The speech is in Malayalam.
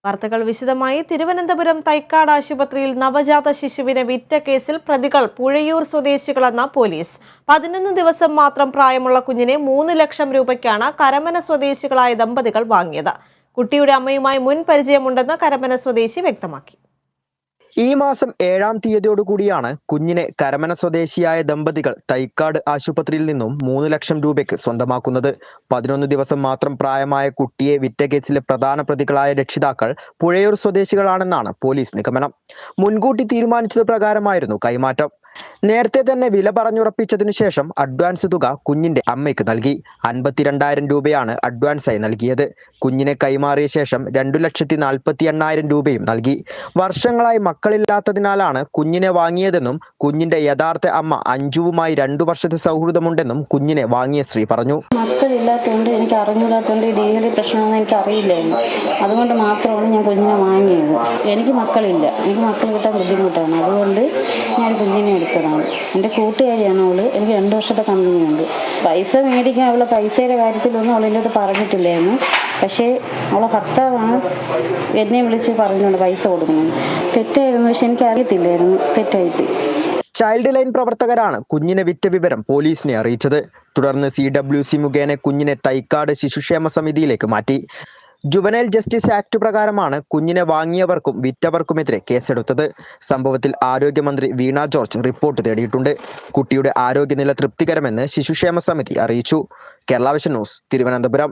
വാർത്തകൾ വിശദമായി. തിരുവനന്തപുരം തൈക്കാട് ആശുപത്രിയിൽ നവജാത ശിശുവിനെ വിറ്റ കേസിൽ പ്രതികൾ പുഴയൂർ സ്വദേശികളെന്ന പോലീസ്. 11 ദിവസം മാത്രം പ്രായമുള്ള കുഞ്ഞിനെ 3 ലക്ഷം രൂപയ്ക്കാണ് കരമന സ്വദേശികളായ ദമ്പതികൾ വാങ്ങിയത്. കുട്ടിയുടെ അമ്മയുമായി മുൻ പരിചയമുണ്ടെന്ന് കരമന സ്വദേശി വ്യക്തമാക്കി. ഈ മാസം 7-ാം തീയതിയോടുകൂടിയാണ് കുഞ്ഞിനെ കരമന സ്വദേശിയായ ദമ്പതികൾ തൈക്കാട് ആശുപത്രിയിൽ നിന്നും 3 ലക്ഷം രൂപയ്ക്ക് സ്വന്തമാക്കുന്നത്. 11 ദിവസം മാത്രം പ്രായമായ കുട്ടിയെ വിറ്റ കേസിലെ പ്രധാന പ്രതികളായ രക്ഷിതാക്കൾ പുഴയൂർ സ്വദേശികളാണെന്നാണ് പോലീസ് നിഗമനം. മുൻകൂട്ടി തീരുമാനിച്ചത് പ്രകാരമായിരുന്നു കൈമാറ്റം. നേരത്തെ തന്നെ വില പറഞ്ഞുറപ്പിച്ചതിനു ശേഷം അഡ്വാൻസ് തുക കുഞ്ഞിന്റെ അമ്മയ്ക്ക് നൽകി. 52,000 രൂപയാണ് അഡ്വാൻസായി നൽകിയത്. കുഞ്ഞിനെ കൈമാറിയ ശേഷം 2,48,000 രൂപയും നൽകി. വർഷങ്ങളായി മക്കളില്ലാത്തതിനാലാണ് കുഞ്ഞിനെ വാങ്ങിയതെന്നും കുഞ്ഞിന്റെ യഥാർത്ഥ അമ്മ അഞ്ജുവുമായി 2 വർഷത്തെ സൗഹൃദമുണ്ടെന്നും കുഞ്ഞിനെ വാങ്ങിയ സ്ത്രീ പറഞ്ഞു. മക്കളില്ലാത്തതുകൊണ്ട് എനിക്ക് അറിഞ്ഞൂടാത്തതുകൊണ്ട് ലീഗലി പ്രശ്നമൊന്നും എനിക്ക് അറിയില്ലായിരുന്നു. അതുകൊണ്ട് മാത്രമാണ് ഞാൻ കുഞ്ഞിനെ വാങ്ങിയത്. എനിക്ക് മക്കളില്ല, എനിക്ക് മക്കൾ കിട്ടാൻ ബുദ്ധിമുട്ടാണ്. അതുകൊണ്ട് ഞാൻ കുഞ്ഞിനെ എടുത്തതാണ്. എൻ്റെ കൂട്ടുകാരിയാണ് അവള്. എനിക്ക് 2 വർഷത്തെ കമ്പനിയുണ്ട്. പൈസ മേടിക്കാൻ അവളെ പൈസയുടെ കാര്യത്തിലൊന്നും അവളെൻ്റെ അടുത്ത് പറഞ്ഞിട്ടില്ലായിരുന്നു. പക്ഷേ അവളെ ഭർത്താവാണ് എന്നെ വിളിച്ച് പറഞ്ഞുകൊണ്ട് പൈസ കൊടുക്കുന്നത്. തെറ്റായിരുന്നു, പക്ഷെ എനിക്ക് അറിയത്തില്ലായിരുന്നു തെറ്റായിട്ട്. ചൈൽഡ് ലൈൻ പ്രവർത്തകരാണ് കുഞ്ഞിനെ വിറ്റ വിവരം പോലീസിനെ അറിയിച്ചത്. തുടർന്ന് CWC മുഖേന കുഞ്ഞിനെ തൈക്കാട് ശിശുക്ഷേമ സമിതിയിലേക്ക് മാറ്റി. ജുവനൈൽ ജസ്റ്റിസ് ആക്ട് പ്രകാരമാണ് കുഞ്ഞിനെ വാങ്ങിയവർക്കും വിറ്റവർക്കുമെതിരെ കേസെടുത്തത്. സംഭവത്തിൽ ആരോഗ്യമന്ത്രി വീണ ജോർജ് റിപ്പോർട്ട് തേടിയിട്ടുണ്ട്. കുട്ടിയുടെ ആരോഗ്യനില തൃപ്തികരമെന്ന് ശിശുക്ഷേമ സമിതി അറിയിച്ചു. Kerala vision news, Thiruvananthapuram.